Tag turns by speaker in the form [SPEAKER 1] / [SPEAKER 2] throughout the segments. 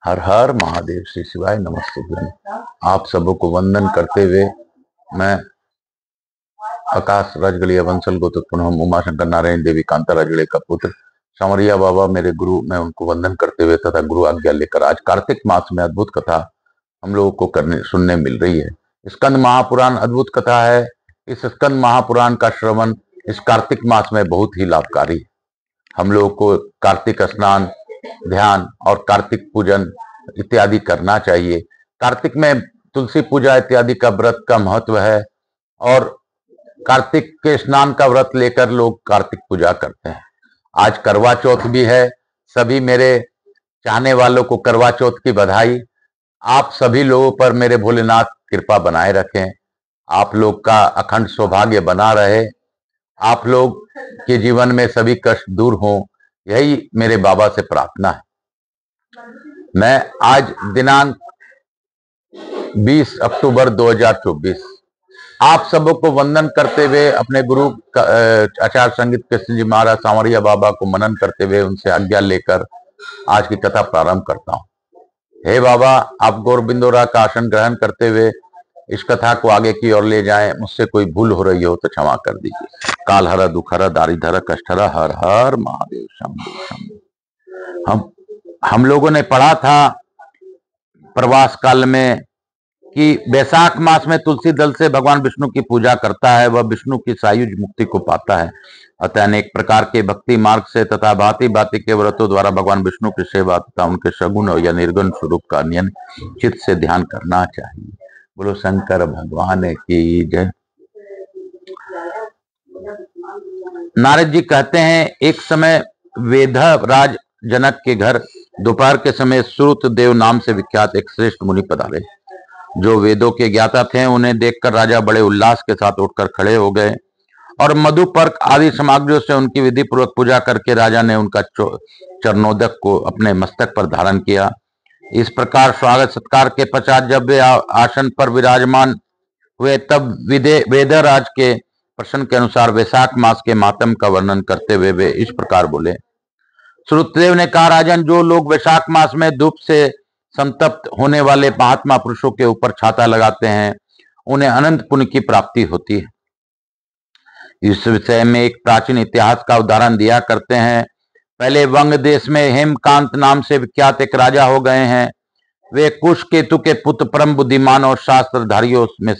[SPEAKER 1] हर हर महादेव, श्री शिवाय नमस्ते। आप सबों को वंदन करते हुए मैं आकाश राजगढ़िया वंशल गोत्र उमाशंकर नारायण देवी कांता राजगढ़े का पुत्र सांवरिया बाबा मेरे गुरु, मैं उनको वंदन करते हुए तथा गुरु आज्ञा लेकर आज कार्तिक मास में अद्भुत कथा हम लोगों को सुनने मिल रही है। स्कंद महापुराण अद्भुत कथा है। इस स्कंद महापुराण का श्रवण इस कार्तिक मास में बहुत ही लाभकारी है। हम लोगों को कार्तिक स्नान, ध्यान और कार्तिक पूजन इत्यादि करना चाहिए। कार्तिक में तुलसी पूजा इत्यादि का व्रत का महत्व है और कार्तिक के स्नान का व्रत लेकर लोग कार्तिक पूजा करते हैं। आज करवा चौथ भी है। सभी मेरे चाहने वालों को करवा चौथ की बधाई। आप सभी लोगों पर मेरे भोलेनाथ कृपा बनाए रखें। आप लोग का अखंड सौभाग्य बना रहे। आप लोग के जीवन में सभी कष्ट दूर हों, यही मेरे बाबा से प्रार्थना है। मैं आज दिनांक 20 अक्टूबर 2024 आप सबों को वंदन करते हुए अपने गुरु आचार्य संगीत कृष्ण जी महाराज सांवरिया बाबा को मनन करते हुए उनसे आज्ञा लेकर आज की कथा प्रारंभ करता हूँ। हे बाबा, आप गौरबिंदोरा का आसन ग्रहण करते हुए इस कथा को आगे की ओर ले जाएं। मुझसे कोई भूल हो रही हो तो क्षमा कर दीजिए। काल हरा दुख हरा दारिधरा कष्ट हरा, हर हर महादेव शंभु शंभु। हम लोगों ने पढ़ा था प्रवास काल में कि वैशाख मास में तुलसी दल से भगवान विष्णु की पूजा करता है, वह विष्णु की सायुज मुक्ति को पाता है। अतः अनेक प्रकार के भक्ति मार्ग से तथा भांति भांति के व्रतों द्वारा भगवान विष्णु की सेवा तथा उनके सगुण और या निर्गुण स्वरूप का नियन चित्त से ध्यान करना चाहिए। बोलो शंकर भगवान की जय। नारद जी कहते हैं, एक समय वेदराज जनक के घर दोपहर के समय श्रुत देव नाम से विख्यात एक श्रेष्ठ मुनि पधारे। जो वेदों के ज्ञाता थे, उन्हें देखकर राजा बड़े उल्लास के साथ उठकर खड़े हो गए और मधुपर्क आदि सामग्रियों से उनकी विधि पूर्वक पूजा करके राजा ने उनका चरणोदक को अपने मस्तक पर धारण किया। इस प्रकार स्वागत सत्कार के पश्चात जब वे आसन पर विराजमान हुए, तब वेदराज के प्रश्न के अनुसार वैशाख मास के मातम का वर्णन करते हुए वे इस प्रकार बोले। श्रुतदेव ने कहा, राजन, जो लोग वैशाख मास में धूप से संतप्त होने वाले महात्मा पुरुषों के ऊपर छाता लगाते हैं, उन्हें अनंत पुण्य की प्राप्ति होती है। इस विषय में एक प्राचीन इतिहास का उदाहरण दिया करते हैं। पहले वंग देश में हेमकांत नाम से विख्यात एक राजा हो गए हैं। वे कुश केतु के पुत्र, परम बुद्धिमान और शस्त्रधारियों में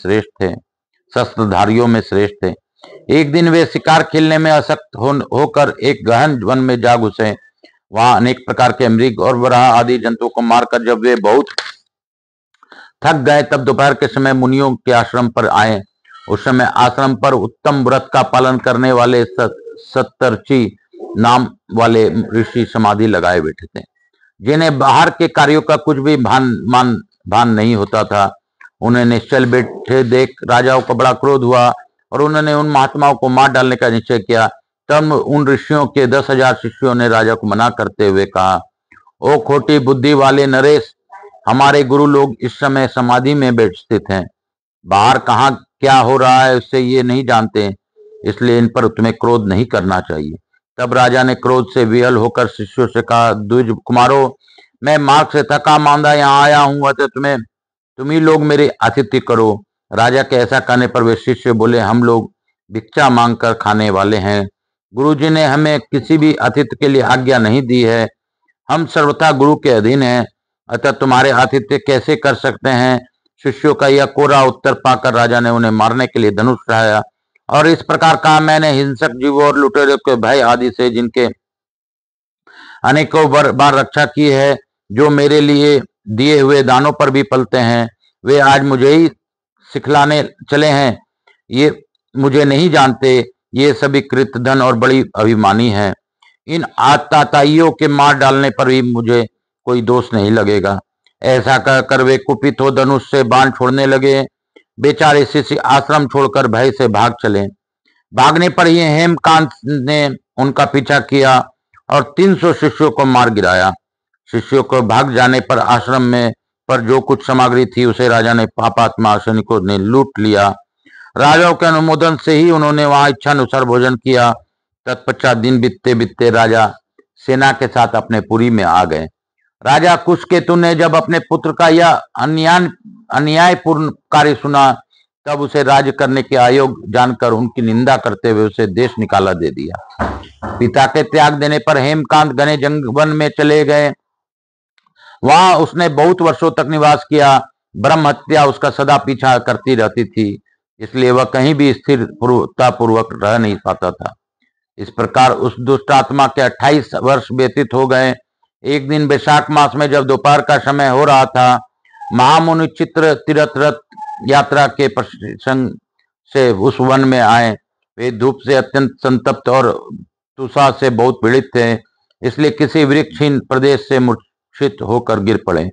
[SPEAKER 1] श्रेष्ठ थे। एक दिन वे शिकार खेलने में आसक्त होकर एक गहन वन में जा घुसे। वहां अनेक प्रकार के मृग और वराह आदि जंतुओं को मारकर जब वे बहुत थक गए, तब दोपहर के समय मुनियों के आश्रम पर आए। उस समय आश्रम पर उत्तम व्रत का पालन करने वाले सत्तरची नाम वाले ऋषि समाधि लगाए बैठे थे, जिन्हें बाहर के कार्यों का कुछ भी भान नहीं होता था। उन्हें निश्चल बैठे देख राजाओं को बड़ा क्रोध हुआ और उन्होंने उन महात्माओं को मार डालने का निश्चय किया। तब उन ऋषियों के 10,000 शिष्यों ने राजा को मना करते हुए कहा, ओ खोटी बुद्धि वाले नरेश, हमारे गुरु लोग इस समय समाधि में बैठ स्थित हैं। बाहर कहाँ क्या हो रहा है उससे ये नहीं जानते, इसलिए इन पर तुम्हें क्रोध नहीं करना चाहिए। तब राजा ने क्रोध से विहल होकर शिष्यों से कहा, द्विज कुमारों, मैं मार्ग से थका मांदा यहाँ आया हूँ, अतः तुम ही लोग मेरे आतिथ्य करो। राजा के ऐसा कहने पर वे शिष्य बोले, हम लोग भिक्षा मांगकर खाने वाले हैं। गुरुजी ने हमें किसी भी आतिथ्य के लिए आज्ञा नहीं दी है। हम सर्वथा गुरु के अधीन हैं, अतः तुम्हारे आतिथ्य कैसे कर सकते हैं। शिष्यों का यह कोरा उत्तर पाकर राजा ने उन्हें मारने के लिए धनुष उठाया और इस प्रकार कहा, मैंने हिंसक जीवों और लुटेरों के भय आदि से जिनके अनेकों बार रक्षा की है, जो मेरे लिए दिए हुए दानों पर भी पलते हैं, वे आज मुझे ही सिखलाने चले हैं। ये मुझे नहीं जानते। ये सभी कृतधन और बड़ी अभिमानी हैं। इन आताताइयों के मार डालने पर भी मुझे कोई दोष नहीं लगेगा। ऐसा कहकर वे कुपित हो धनुष से बाण छोड़ने लगे। बेचारे शिष्य आश्रम छोड़कर भय से भाग चले। भागने पर ही हेमकांत ने उनका पीछा किया और 300 शिष्यों को मार गिराया। शिष्यों को भाग जाने पर आश्रम में पर जो कुछ सामग्री थी उसे राजा ने पापात्मा सैनिकों ने लूट लिया। राजाओं के अनुमोदन से ही उन्होंने वहां इच्छानुसार भोजन किया। तत्पश्चात दिन बीतते बीतते राजा सेना के साथ अपने पुरी में आ गए। राजा कुशकेतु ने जब अपने पुत्र का यह अन्यायपूर्ण कार्य सुना, तब उसे राज्य करने के अयोग्य जानकर उनकी निंदा करते हुए उसे देश निकाला दे दिया। पिता के त्याग देने पर हेमकांत घने जंगल में चले गए। वहां उसने बहुत वर्षों तक निवास किया। ब्रह्म हत्या उसका सदा पीछा करती रहती थी, इसलिए वह कहीं भी स्थिरता पूर्वक रह नहीं पाता था। इस प्रकार उस दुष्ट आत्मा के 28 वर्ष व्यतीत हो गए। एक दिन वैशाख मास में जब दोपहर का समय हो रहा था, महामुनि चित्र तीर्थ यात्रा के प्रसंग से उस वन में आए। वे धूप से अत्यंत संतप्त और तुषा से बहुत पीड़ित थे, इसलिए किसी वृक्षहीन प्रदेश से मूर्छित होकर गिर पड़े।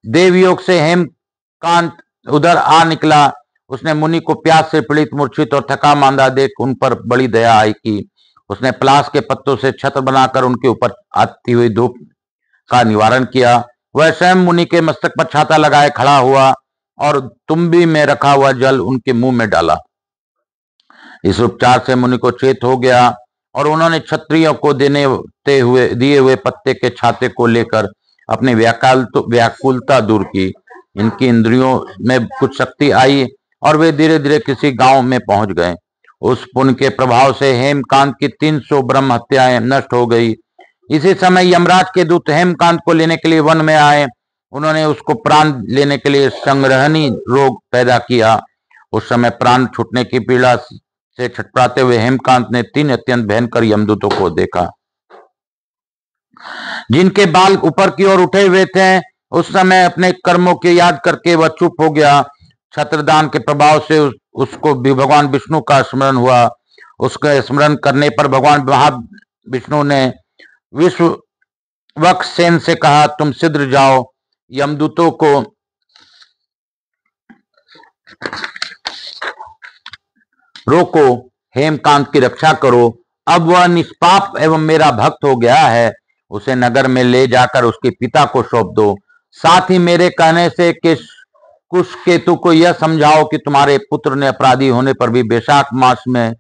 [SPEAKER 1] देवयोग से हेमकांत उधर आ निकला। उसने मुनि को प्यास से पीड़ित, मूर्छित और थका मांदा देख उन पर बड़ी दया आई कि उसने पलाश के पत्तों से छत्र बनाकर उनके ऊपर आती हुई धूप का निवारण किया। वह स्वयं मुनि के मस्तक पर छाता लगाए खड़ा हुआ और तुम्बी में रखा हुआ जल उनके मुंह में डाला। इस उपचार से मुनि को चेत हो गया और उन्होंने क्षत्रियों को दिए हुए पत्ते के छाते को लेकर अपनी व्याकुलता दूर की। इनकी इंद्रियों में कुछ शक्ति आई और वे धीरे धीरे किसी गांव में पहुंच गए। उस पुण्य के प्रभाव से हेमकांत की 300 ब्रह्म हत्याएं नष्ट हो गई। इसी समय यमराज के दूत हेमकांत को लेने के लिए वन में आए। उन्होंने उसको प्राण लेने के लिए संग्रहणी रोग पैदा किया। उस समय प्राण छूटने की पीड़ा से छटपटाते हुए हेमकांत ने 3 अत्यंत भयंकर यमदूतों को देखा, जिनके बाल ऊपर की ओर उठे हुए थे। उस समय अपने कर्मों की याद करके वह चुप हो गया। छत्रदान के प्रभाव से उसको भी भगवान विष्णु का स्मरण हुआ। उसके स्मरण करने पर भगवान महाविष्णु ने विश्वक्सेन से कहा, तुम शीघ्र जाओ, यमदूतों को रोको, हेमकांत की रक्षा करो। अब वह निष्पाप एवं मेरा भक्त हो गया है। उसे नगर में ले जाकर उसके पिता को सौंप दो। साथ ही मेरे कहने से कुशकेतु को यह समझाओ कि तुम्हारे पुत्र ने अपराधी होने पर भी वैशाख मास में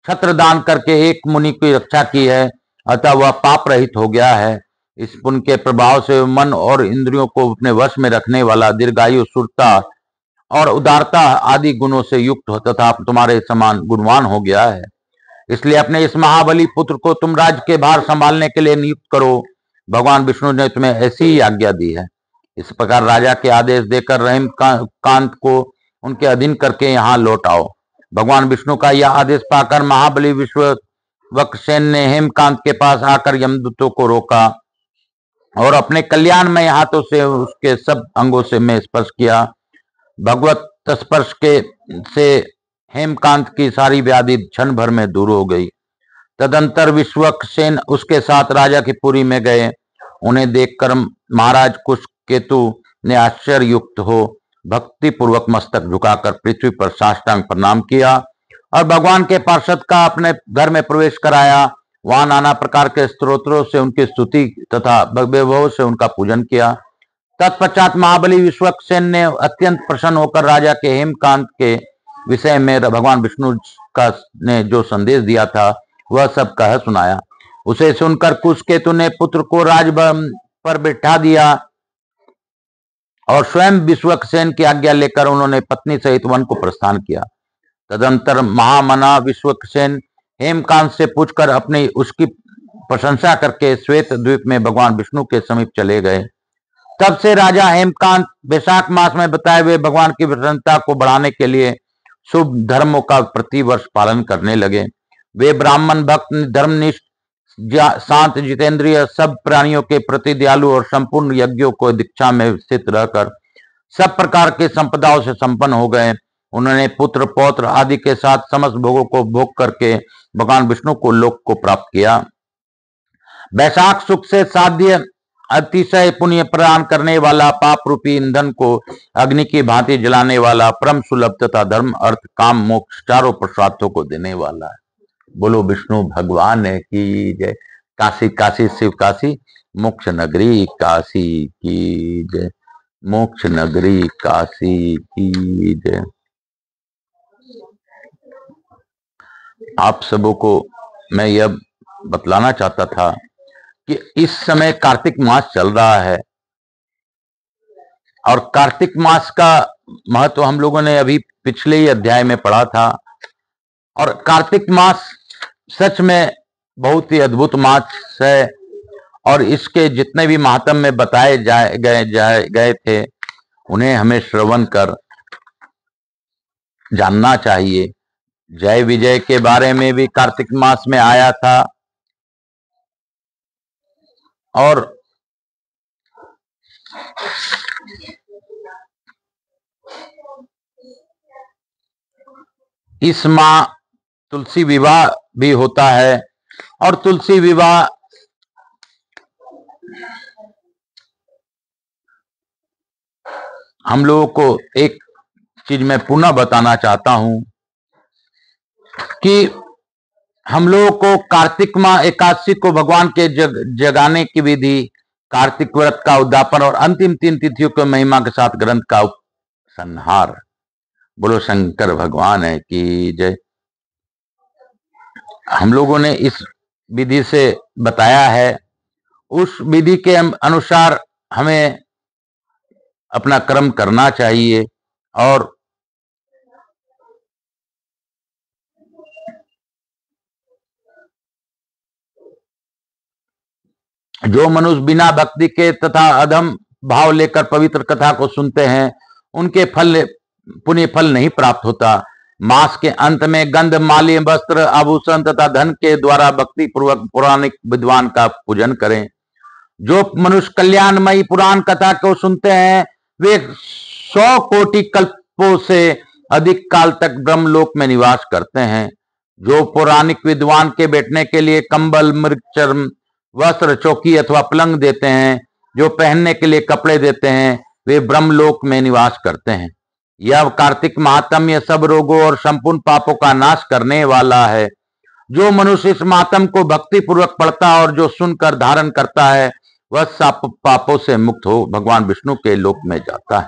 [SPEAKER 1] छत्रदान करके एक मुनि की रक्षा की है, अतः वह पाप रहित हो गया है। इस पुण्य के प्रभाव से मन और इंद्रियों को अपने वश में रखने वाला, दीर्घायु, सुरता और उदारता आदि गुणों से युक्त तथा तुम्हारे समान गुणवान हो गया है। इसलिए अपने इस महाबली पुत्र को तुम राज्य के भार संभालने के लिए नियुक्त करो। भगवान विष्णु ने तुम्हें ऐसी ही आज्ञा दी है। इस प्रकार राजा के आदेश देकर हेमकांत को उनके अधीन करके यहाँ लौट आओ। भगवान विष्णु का यह आदेश पाकर महाबली विश्वक्सेन ने हेमकांत के पास आकर यमदूतों को रोका और अपने कल्याणमय हाथों से उसके सब अंगों से में स्पर्श किया। भगवत स्पर्श से हेमकांत की सारी व्याधि क्षण भर में दूर हो गई। तदंतर विश्वक्सेन उसके साथ राजा की पुरी में गए। उन्हें देखकर महाराज कुशकेतु ने आश्चर्य युक्त हो भक्ति पूर्वक मस्तक झुकाकर पृथ्वी पर साष्टांग प्रणाम किया और भगवान के पार्षद का अपने घर में प्रवेश कराया। वहां नाना प्रकार के स्तोत्रों से उनकी स्तुति तथा वैभव से उनका पूजन किया। तत्पश्चात महाबली विश्वक्सेन ने अत्यंत प्रसन्न होकर राजा के हेमकांत के विषय में भगवान विष्णु का ने जो संदेश दिया था वह सब कह सुनाया। उसे सुनकर कुशकेतु ने पुत्र को राज पर बिठा दिया और स्वयं विश्वक्सेन की आज्ञा लेकर उन्होंने पत्नी सहित वन को प्रस्थान किया। तदंतर महामना विश्वक्सेन हेमकांत से पूछकर अपनी उसकी प्रशंसा करके श्वेत द्वीप में भगवान विष्णु के समीप चले गए। तब से राजा हेमकांत वैशाख मास में बताए हुए भगवान की प्रसन्नता को बढ़ाने के लिए शुभ धर्मों का प्रतिवर्ष पालन करने लगे। वे ब्राह्मण भक्त, धर्मनिष्ठ, शांत, जितेंद्रिय, सब प्राणियों के प्रति दयालु और संपूर्ण यज्ञों को दीक्षा में स्थित रहकर सब प्रकार की संपदाओं से संपन्न हो गए। उन्होंने पुत्र, पौत्र आदि के साथ समस्त भोगों को भोग करके भगवान विष्णु को लोक को प्राप्त किया। वैशाख सुख से साध्य अतिशय पुण्य प्रदान करने वाला, पाप रूपी ईंधन को अग्नि की भांति जलाने वाला, परम सुलभ तथा धर्म, अर्थ, काम, मोक्ष चारों पुरुषार्थों को देने वाला है। बोलो विष्णु भगवान की जय। काशी काशी शिव काशी, मोक्ष नगरी काशी की जय। मोक्ष नगरी काशी की जय। आप सबों को मैं यह बतलाना चाहता था कि इस समय कार्तिक मास चल रहा है और कार्तिक मास का महत्व हम लोगों ने अभी पिछले ही अध्याय में पढ़ा था। और कार्तिक मास सच में बहुत ही अद्भुत मास है और इसके जितने भी महात्म्य में बताए गए थे उन्हें हमें श्रवण कर जानना चाहिए। जय विजय के बारे में भी कार्तिक मास में आया था और इस माह तुलसी विवाह भी होता है। और तुलसी विवाह हम लोगों को एक चीज मैं पुनः बताना चाहता हूं कि हम लोगों को कार्तिक माह एकादशी को भगवान के जगाने की विधि, कार्तिक व्रत का उद्यापन और अंतिम 3 तिथियों के महिमा के साथ ग्रंथ का उपसंहार। बोलो शंकर भगवान है कि जय। हम लोगों ने इस विधि से बताया है, उस विधि के अनुसार हमें अपना कर्म करना चाहिए। और जो मनुष्य बिना भक्ति के तथा अधम भाव लेकर पवित्र कथा को सुनते हैं उनके फल पुण्य फल नहीं प्राप्त होता। मास के अंत में गंध, माल्य, वस्त्र, आभूषण तथा धन के द्वारा भक्ति पूर्वक पौराणिक विद्वान का पूजन करें। जो मनुष्य कल्याणमयी पुराण कथा को सुनते हैं वे 100 कोटि कल्पों से अधिक काल तक ब्रह्मलोक में निवास करते हैं। जो पौराणिक विद्वान के बैठने के लिए कंबल, मृग चर्म, वस्त्र, चौकी अथवा पलंग देते हैं, जो पहनने के लिए कपड़े देते हैं, वे ब्रह्मलोक में निवास करते हैं। यह कार्तिक महात्म्य सब रोगों और संपूर्ण पापों का नाश करने वाला है। जो मनुष्य इस महात्म्य को भक्ति पूर्वक पढ़ता है और जो सुनकर धारण करता है वह सब पापों से मुक्त हो भगवान विष्णु के लोक में जाता है।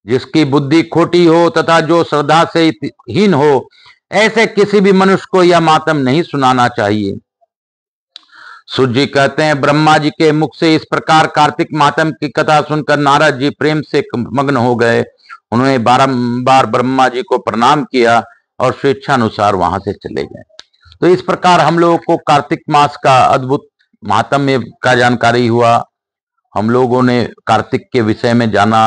[SPEAKER 1] जिसकी बुद्धि खोटी हो तथा जो श्रद्धा से हीन हो ऐसे किसी भी मनुष्य को यह महात्म्य नहीं सुनाना चाहिए। सूर्य जी कहते हैं, ब्रह्मा जी के मुख से इस प्रकार कार्तिक महात्म्य की कथा सुनकर नारद जी प्रेम से मग्न हो गए। उन्होंने बारंबार ब्रह्मा जी को प्रणाम किया और स्वेच्छानुसार वहां से चले गए। तो इस प्रकार हम लोगों को कार्तिक मास का अद्भुत महात्म्य का जानकारी हुआ। हम लोगों ने कार्तिक के विषय में जाना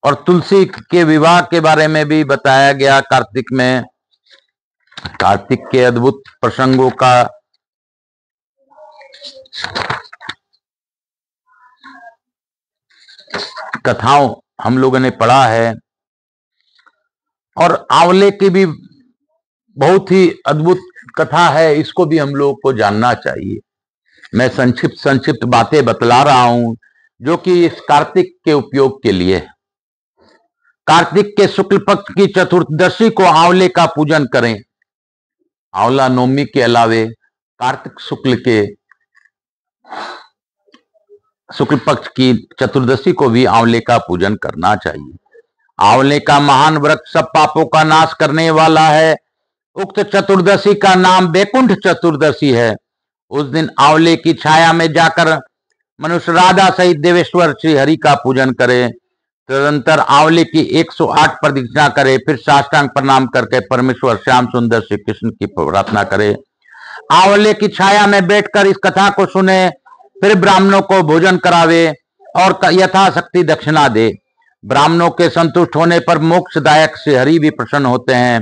[SPEAKER 1] और तुलसी के विवाह के बारे में भी बताया गया। कार्तिक में कार्तिक के अद्भुत प्रसंगों का कथाओं हम लोगों ने पढ़ा है। और आंवले की भी बहुत ही अद्भुत कथा है, इसको भी हम लोगों को जानना चाहिए। मैं संक्षिप्त बातें बतला रहा हूं जो कि इस कार्तिक के उपयोग के लिए। कार्तिक के शुक्ल पक्ष की चतुर्दशी को आंवले का पूजन करें। आंवला नवमी के अलावे कार्तिक शुक्ल पक्ष की चतुर्दशी को भी आंवले का पूजन करना चाहिए। आंवले का महान वृक्ष सब पापों का नाश करने वाला है। उक्त चतुर्दशी का नाम वैकुंठ चतुर्दशी है। उस दिन आंवले की छाया में जाकर मनुष्य राधा सहित देवेश्वर श्री हरि का पूजन करे। तदनंतर आंवले की 108 प्रदक्षिणा करे, फिर साष्टांग प्रणाम करके परमेश्वर श्याम सुंदर श्री कृष्ण की प्रार्थना करे। आंवले की छाया में बैठकर इस कथा को सुने, फिर ब्राह्मणों को भोजन करावे और यथाशक्ति दक्षिणा दे। ब्राह्मणों के संतुष्ट होने पर मोक्षदायक श्री हरि भी प्रसन्न होते हैं।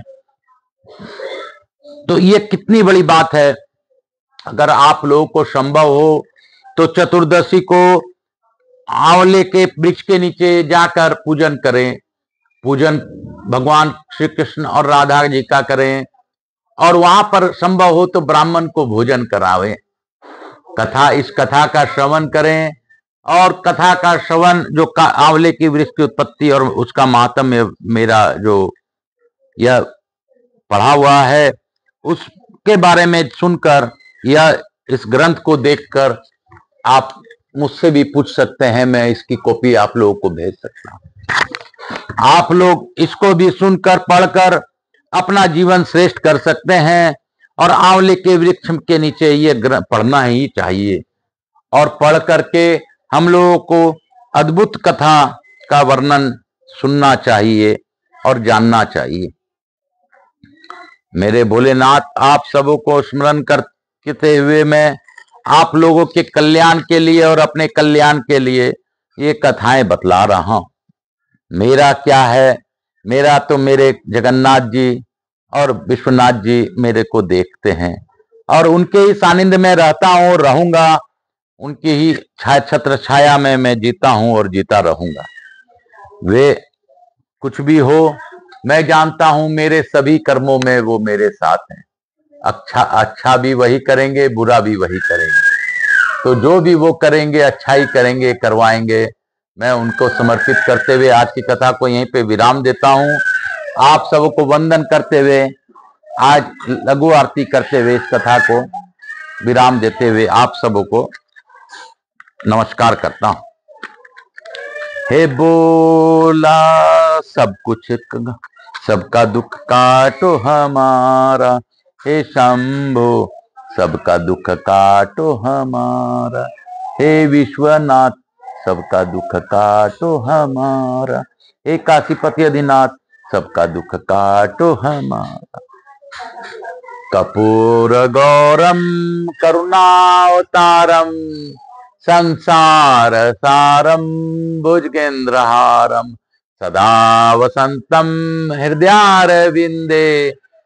[SPEAKER 1] तो ये कितनी बड़ी बात है। अगर आप लोगों को संभव हो तो चतुर्दशी को आंवले के वृक्ष के नीचे जाकर पूजन करें। पूजन भगवान श्री कृष्ण और राधा जी का करें और वहां पर संभव हो तो ब्राह्मण को भोजन करावें। इस कथा का श्रवण करें और कथा का श्रवण जो आंवले की वृक्ष की उत्पत्ति और उसका महात्म्य मेरा जो यह पढ़ा हुआ है उसके बारे में सुनकर या इस ग्रंथ को देखकर आप मुझसे भी पूछ सकते हैं। मैं इसकी कॉपी आप लोगों को भेज सकता हूं। आप लोग इसको भी सुनकर पढ़कर अपना जीवन श्रेष्ठ कर सकते हैं। और आंवले के वृक्ष के नीचे ये पढ़ना ही चाहिए और पढ़ करके हम लोगों को अद्भुत कथा का वर्णन सुनना चाहिए और जानना चाहिए। मेरे भोलेनाथ, आप सबों को स्मरण करते हुए मैं आप लोगों के कल्याण के लिए और अपने कल्याण के लिए ये कथाएं बतला रहा हूं। मेरा क्या है, मेरा तो मेरे जगन्नाथ जी और विश्वनाथ जी मेरे को देखते हैं और उनके ही सानिध्य में रहता हूं और रहूंगा। उनकी ही छत्र छाया में मैं जीता हूं और जीता रहूंगा। वे कुछ भी हो, मैं जानता हूं मेरे सभी कर्मों में वो मेरे साथ हैं। अच्छा भी वही करेंगे, बुरा भी वही करेंगे। तो जो भी वो करेंगे, अच्छाई करेंगे, करवाएंगे। मैं उनको समर्पित करते हुए आज की कथा को यहीं पे विराम देता हूं। आप सबको वंदन करते हुए, आज लघु आरती करते हुए इस कथा को विराम देते हुए आप सबको नमस्कार करता हूं। हे बोला सब कुछ सबका दुख काटो हमारा, हे शंभो सबका दुख काटो हमारा, हे विश्वनाथ सबका दुख काटो हमारा, हे काशीपति अधिनाथ सबका दुख काटो हमारा। कपूर गौरम करुणावतारम संसार सारम भुजगेंद्रहारम सदा वसंतम हृदयारविंदे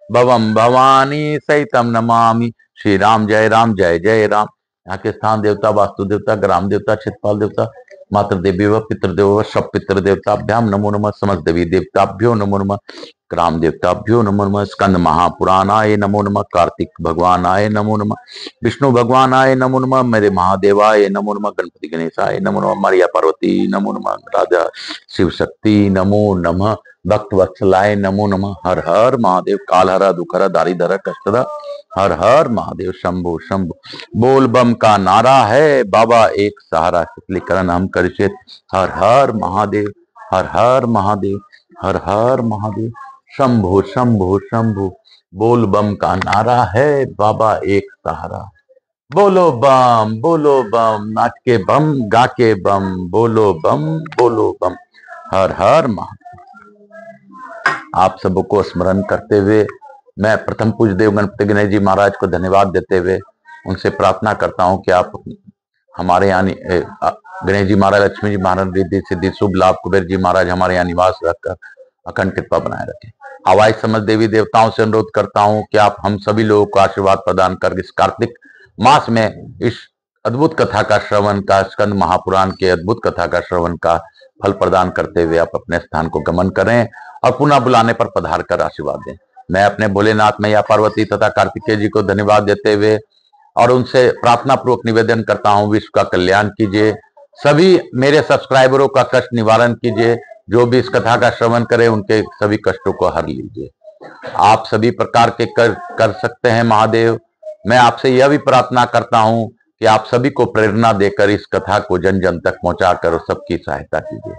[SPEAKER 1] भवम भवानी सहितम नमामि। श्री राम जय राम जय जय राम। यहाँ के स्थान देवता, वास्तु देवता, ग्राम देवता, क्षेत्रपाल देवता, मातृ देवी व पितृदेव व सब पितृ देवताभ्याम नमो नमः। समस्त देवी देवताभ्यो नमो नमः। ग्राम देवताभ्यो नमो नमः। स्कंद महापुराणाय नमो नमः। कार्तिक भगवानाय नमो नमः। विष्णु भगवानाय नमो नमः। मेरे महादेवाय नमो नमः। गणपति गणेशाय नमो नमः। मारिया पार्वती नमो नमः। राधा शिव शक्ति नमो नमः। भक्त वत्सलाय नमो नमः। हर हर महादेव। कालहरा दुखहरा दारिधरा कष्टहरा हर हर महादेव। शंभु शंभु। बोल बम का नारा है, बाबा एक सहारा। शीतलीकरण हम करिष्ये। हर हर महादेव, हर हर महादेव, हर हर महादेव। शंभु शंभु शंभु। बोल बम का नारा है, बाबा एक सहारा। बोलो बम, नाच के बम, गा के बम, बोलो बम, हर हर महादेव। आप सबको स्मरण करते हुए मैं प्रथम पूज्य देव गणपति गणेश जी महाराज को धन्यवाद देते हुए उनसे प्रार्थना करता हूं कि आप हमारे यहाँ गणेश जी महाराज, लक्ष्मी जी महाराज, रिद्धि सिद्धि शुभ लाभ, कुबेर जी महाराज हमारे यहाँ निवास रखकर अखंड कृपा बनाए रखें। हवाई समस्त देवी देवताओं से अनुरोध करता हूं कि आप हम सभी लोगों को आशीर्वाद प्रदान कर इस कार्तिक मास में इस अद्भुत कथा का श्रवण का, स्कंद महापुराण के अद्भुत कथा का श्रवण का फल प्रदान करते हुए आप अपने स्थान को गमन करें और पुनः बुलाने पर पधार कर आशीर्वाद दें। मैं अपने भोलेनाथ मैया पार्वती तथा कार्तिकेय जी को धन्यवाद देते हुए और उनसे प्रार्थना पूर्वक निवेदन करता हूं, विश्व का कल्याण कीजिए, सभी मेरे सब्सक्राइबरों का कष्ट निवारण कीजिए, जो भी इस कथा का श्रवण करे उनके सभी कष्टों को हर लीजिए। आप सभी प्रकार के कर सकते हैं महादेव। मैं आपसे यह भी प्रार्थना करता हूं कि आप सभी को प्रेरणा देकर इस कथा को जन जन तक पहुंचाकर सबकी सहायता कीजिए।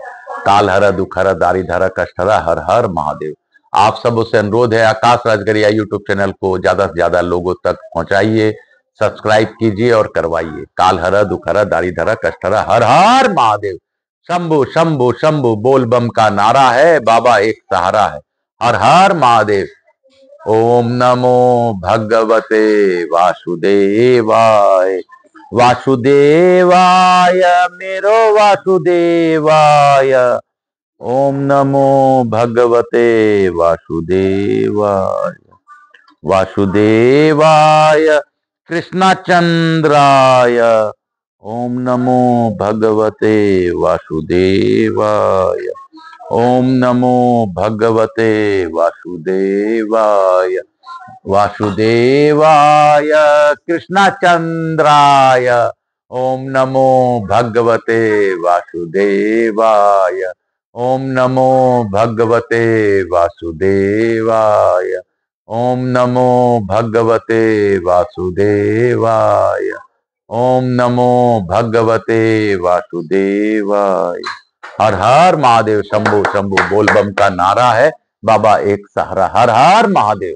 [SPEAKER 1] कालहरा दुखहरा दारिधरा कष्टहरा हर हर महादेव। आप सबों से अनुरोध है, आकाश राजगरिया यूट्यूब चैनल को ज्यादा से ज्यादा लोगों तक पहुंचाइए, सब्सक्राइब कीजिए और करवाइए। कालहरा दुखहरा दारिधरा कष्टहरा हर हर महादेव। शंभु शंभु शंभु। बोल बम का नारा है, बाबा एक सहारा है। हर हर महादेव। ओम नमो भगवते वासुदेवाय। वासुदेवाय मेरो वासुदेवाय। ओम नमो भगवते वासुदेवाय। वासुदेवाय कृष्णचंद्राय। ओम नमो भगवते वासुदेवाय। ओम नमो भगवते वासुदेवाय। वासुदेवाय कृष्णचंद्राय। ओम नमो भगवते वासुदेवाय। ओम नमो भगवते वासुदेवाय। ओम नमो भगवते वासुदेवाय। ओम नमो भगवते वासुदेवाय। हर हर महादेव। शंभु शंभु। बोल बम का नारा है, बाबा एक सहारा। हर हर महादेव।